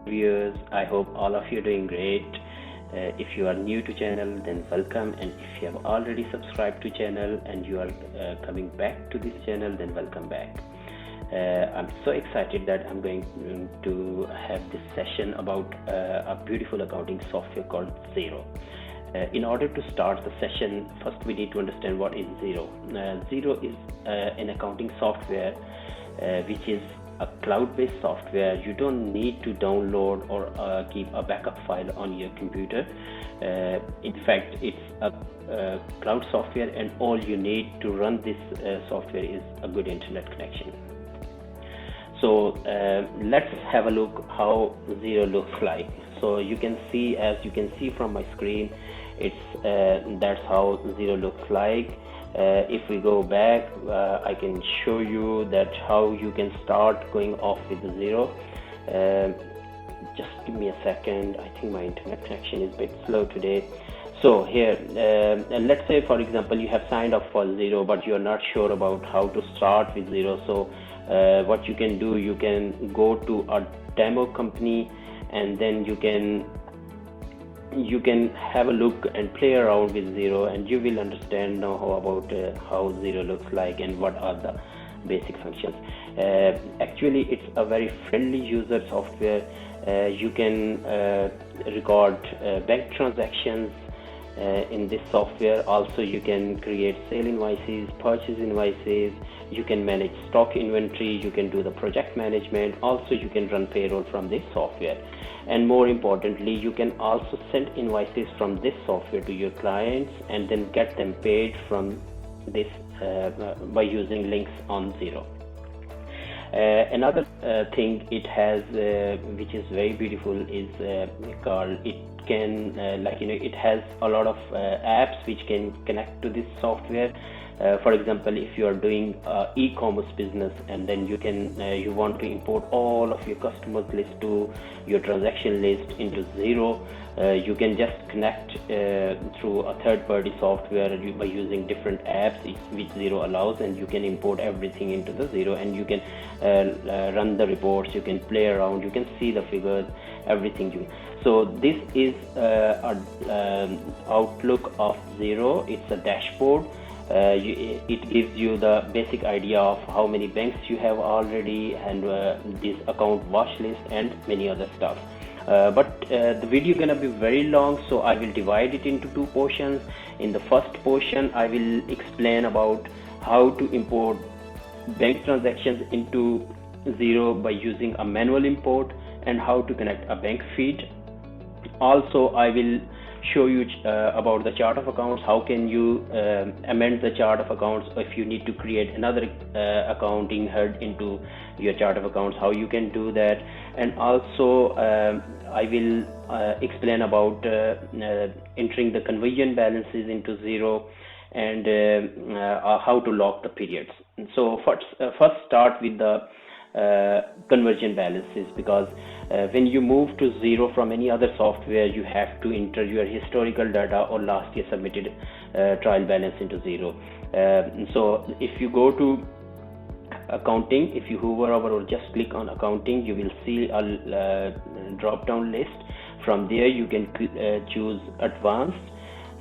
viewers. I hope all of you are doing great. If you are new to channel, then welcome, and if you have already subscribed to channel and you are coming back to this channel, then welcome back. I'm so excited that I'm going to have this session about a beautiful accounting software called Xero. In order to start the session, first we need to understand what is Xero. Xero is an accounting software which is a cloud-based software. You don't need to download or keep a backup file on your computer. In fact, it's a cloud software, and all you need to run this software is a good internet connection. So let's have a look how Xero looks like. So you can see, as you can see from my screen, that's how Xero looks like. If we go back, I can show you that how you can start going off with the Xero. Just give me a second. I think my internet connection is a bit slow today. So here, and let's say for example you have signed up for Xero, but you are not sure about how to start with Xero. So what you can do, you can go to a demo company, and then you can have a look and play around with Xero, and you will understand now how Xero looks like and what are the basic functions. Actually, it's a very friendly user software. You can record bank transactions in this software. Also, you can create sale invoices, purchase invoices. You can manage stock inventory. You can do the project management. Also, you can run payroll from this software. And more importantly, you can also send invoices from this software to your clients and then get them paid from this by using links on Xero. Another thing it has, which is very beautiful, is called it has a lot of apps which can connect to this software. For example, if you are doing e-commerce business, and then you want to import all of your customers list to your transaction list into Xero, you can just connect through a third-party software by using different apps which Xero allows, and you can import everything into the Xero, and you can run the reports, you can play around, you can see the figures, everything. So this is an outlook of Xero. It's a dashboard. It gives you the basic idea of how many banks you have already, and this account watch list, and many other stuff. But the video gonna be very long, so I will divide it into two portions. In the first portion, I will explain about how to import bank transactions into Xero by using a manual import, and how to connect a bank feed. Also, I will show you about the chart of accounts. How can you amend the chart of accounts if you need to create another accounting head into your chart of accounts, how you can do that. And also I will explain about entering the conversion balances into Xero, and how to lock the periods. So first start with the conversion balances, because when you move to Xero from any other software, you have to enter your historical data or last year submitted trial balance into Xero. So if you go to accounting, if you hover over or just click on accounting, you will see a drop down list. From there you can choose advanced.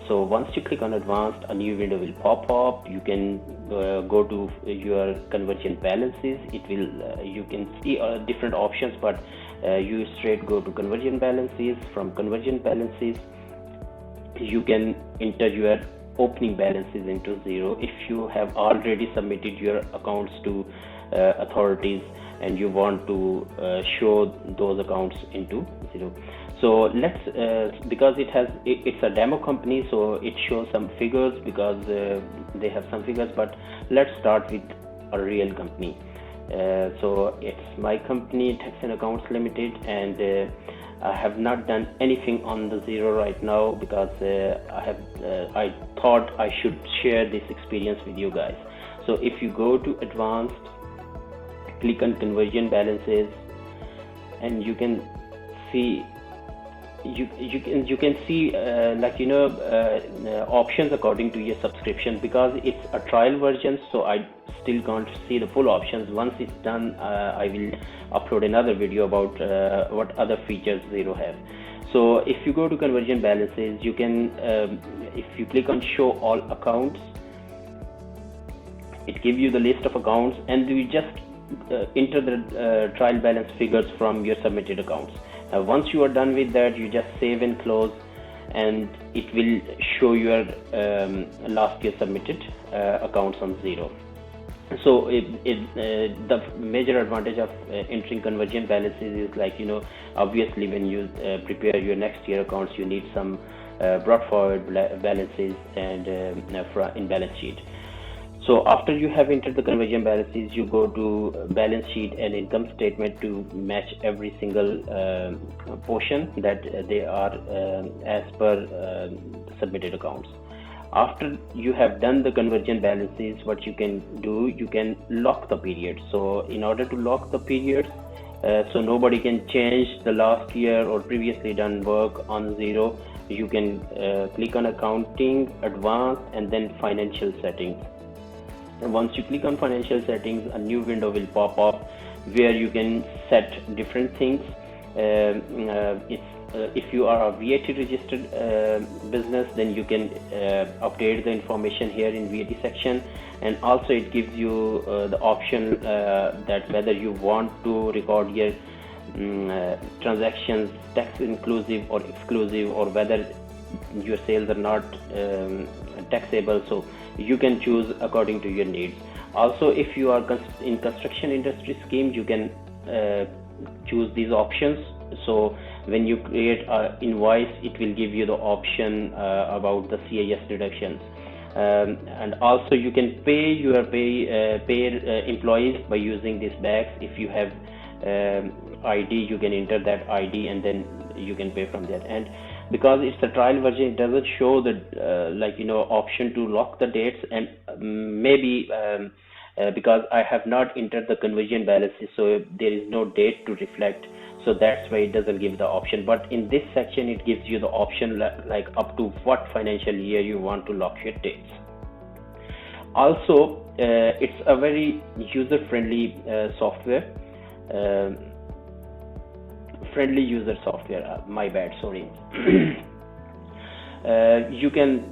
So once you click on advanced, a new window will pop up. You can go to your conversion balances. It will you can see different options, but you straight go to conversion balances. From conversion balances, you can enter your opening balances into Xero if you have already submitted your accounts to authorities and you want to show those accounts into Xero. So let's because it's a demo company, so it shows some figures because they have some figures, but let's start with a real company. So it's my company, Tax and Accounts Limited, and I have not done anything on the Xero right now because I thought I should share this experience with you guys. So if you go to advanced, click on conversion balances, and you can see you can see options according to your subscription, because it's a trial version, so I still can't see the full options. Once it's done, I will upload another video about what other features Xero have. So if you go to conversion balances, you can if you click on show all accounts, it gives you the list of accounts, and you just enter the trial balance figures from your submitted accounts. Once you are done with that, you just save and close, and it will show your last year submitted accounts on Xero. So the major advantage of entering conversion balances is obviously when you prepare your next year accounts, you need some brought forward balances and in balance sheet. So after you have entered the conversion balances, you go to balance sheet and income statement to match every single portion that they are as per submitted accounts. After you have done the conversion balances, what you can do, you can lock the period. So in order to lock the period, so nobody can change the last year or previously done work on Xero, you can click on accounting, advanced, and then financial settings. And once you click on financial settings, a new window will pop up where you can set different things. If you are a VAT registered business, then you can update the information here in VAT section, and also it gives you the option that whether you want to record your transactions tax inclusive or exclusive, or whether your sales are not taxable. So you can choose according to your needs. Also, if you are in construction industry scheme, you can choose these options. So when you create an invoice, it will give you the option about the CIS deductions, and also you can pay your employees by using these bags. If you have ID, you can enter that ID and then you can pay from that. And because it's a trial version, it doesn't show the option to lock the dates, and maybe because I have not entered the conversion balances, so there is no date to reflect, so that's why it doesn't give the option. But in this section, it gives you the option like up to what financial year you want to lock your dates. Also, it's a very user-friendly software. Friendly user software, my bad, sorry. You can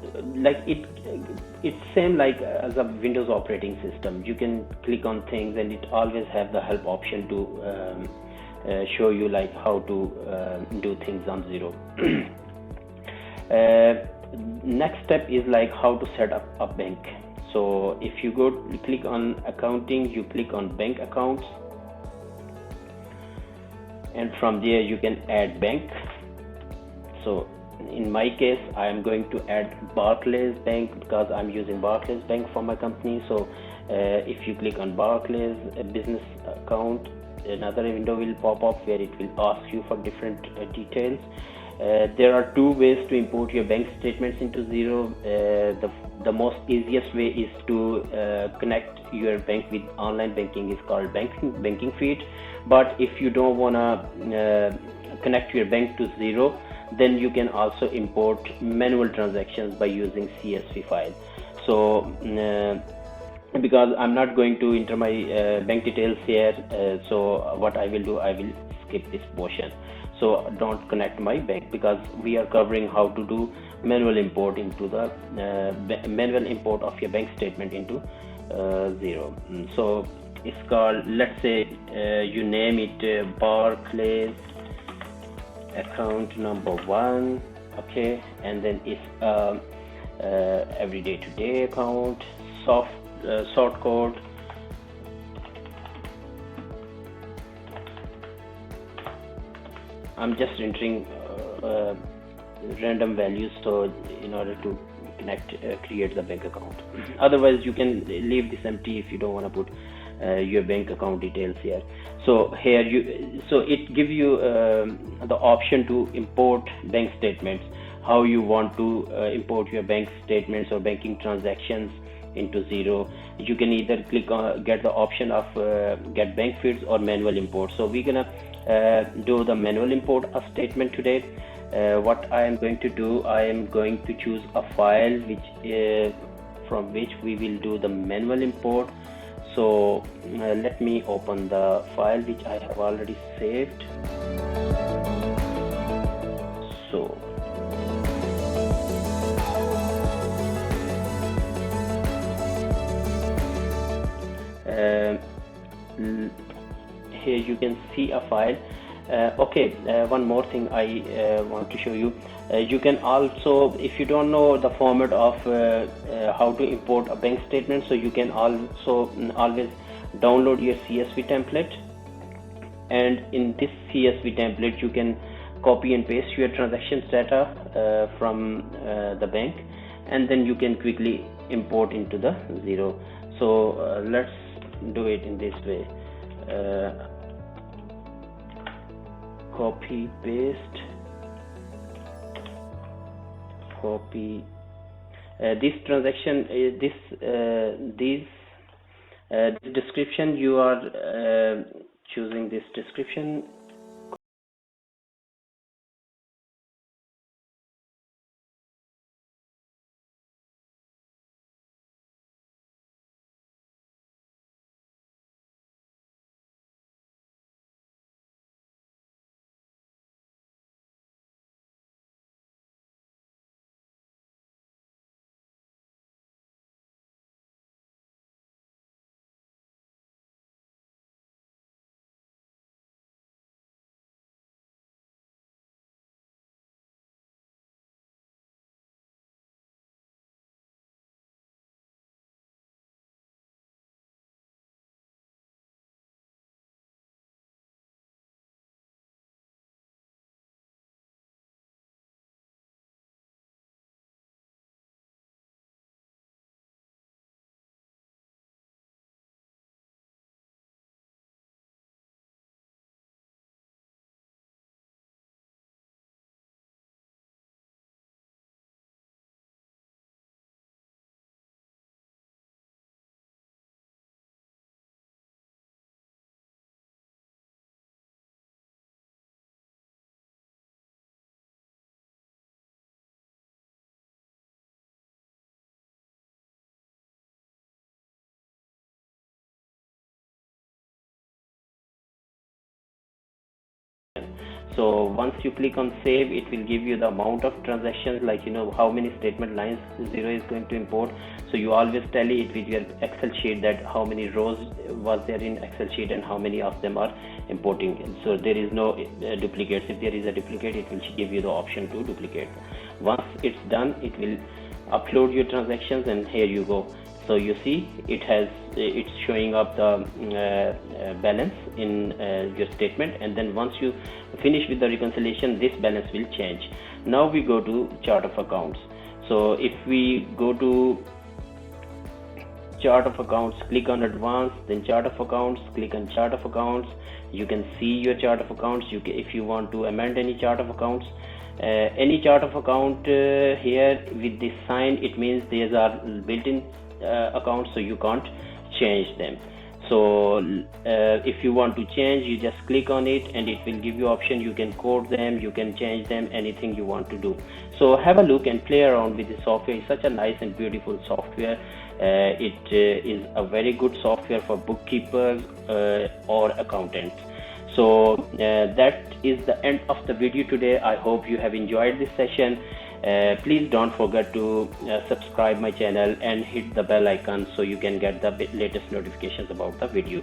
it's same like as a Windows operating system. You can click on things, and it always have the help option to show you like how to do things on Xero. Next step is like how to set up a bank. So if you click on accounting, you click on bank accounts, and from there you can add bank. So in my case, I am going to add Barclays Bank because I'm using Barclays Bank for my company. So if you click on Barclays business account, another window will pop up where it will ask you for different details. There are two ways to import your bank statements into Xero. The most easiest way is to connect your bank with online banking, is called banking feed. But if you don't want to connect your bank to Xero, then you can also import manual transactions by using CSV file. So because I'm not going to enter my bank details here, so what I will do, I will skip this portion. So don't connect my bank, because we are covering how to do manual import into the manual import of your bank statement into Xero. So it's called, let's say you name it Barclays account number 1, okay, and then it's everyday today account, sort code, I'm just entering random values, so in order to create the bank account. Otherwise you can leave this empty if you don't want to put your bank account details here. So here it gives you the option to import bank statements, how you want to import your bank statements or banking transactions into Xero. You can either click on get the option of get bank feeds or manual import. So we're gonna do the manual import of statement today. What I am going to do, I am going to choose a file from which we will do the manual import. So let me open the file which I have already saved. So here you can see a file. Okay, one more thing I want to show you. You can also, if you don't know the format of how to import a bank statement, so you can also always download your CSV template, and in this CSV template you can copy and paste your transactions data from the bank, and then you can quickly import into the Xero. So let's do it in this way. Copy paste, copy this transaction, this description, you are choosing this description. So once you click on save, it will give you the amount of transactions, like how many statement lines Xero is going to import. So you always tally it with your Excel sheet that how many rows was there in Excel sheet and how many of them are importing. So there is no duplicates. If there is a duplicate, it will give you the option to duplicate. Once it's done, it will upload your transactions, and here you go. So you see it's showing up the balance in your statement, and then once you finish with the reconciliation, this balance will change. Now we go to chart of accounts. So if we go to chart of accounts, click on advanced, then chart of accounts, click on chart of accounts. You can see your chart of accounts. If you want to amend any chart of accounts, any chart of account here with this sign, it means these are built-in accounts, so you can't change them. So if you want to change, you just click on it and it will give you option. You can code them, you can change them, anything you want to do. So have a look and play around with the software. It's such a nice and beautiful software. It is a very good software for bookkeepers or accountants. So that is the end of the video today. I hope you have enjoyed this session. Please don't forget to subscribe my channel and hit the bell icon so you can get the latest notifications about the video.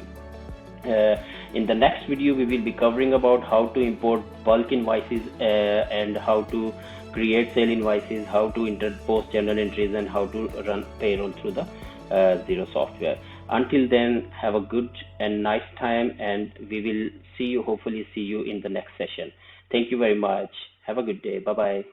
In the next video, we will be covering about how to import bulk invoices and how to create sale invoices, how to post journal entries, and how to run payroll through the Xero software. Until then, have a good and nice time, and we will hopefully see you in the next session. Thank you very much. Have a good day. Bye bye.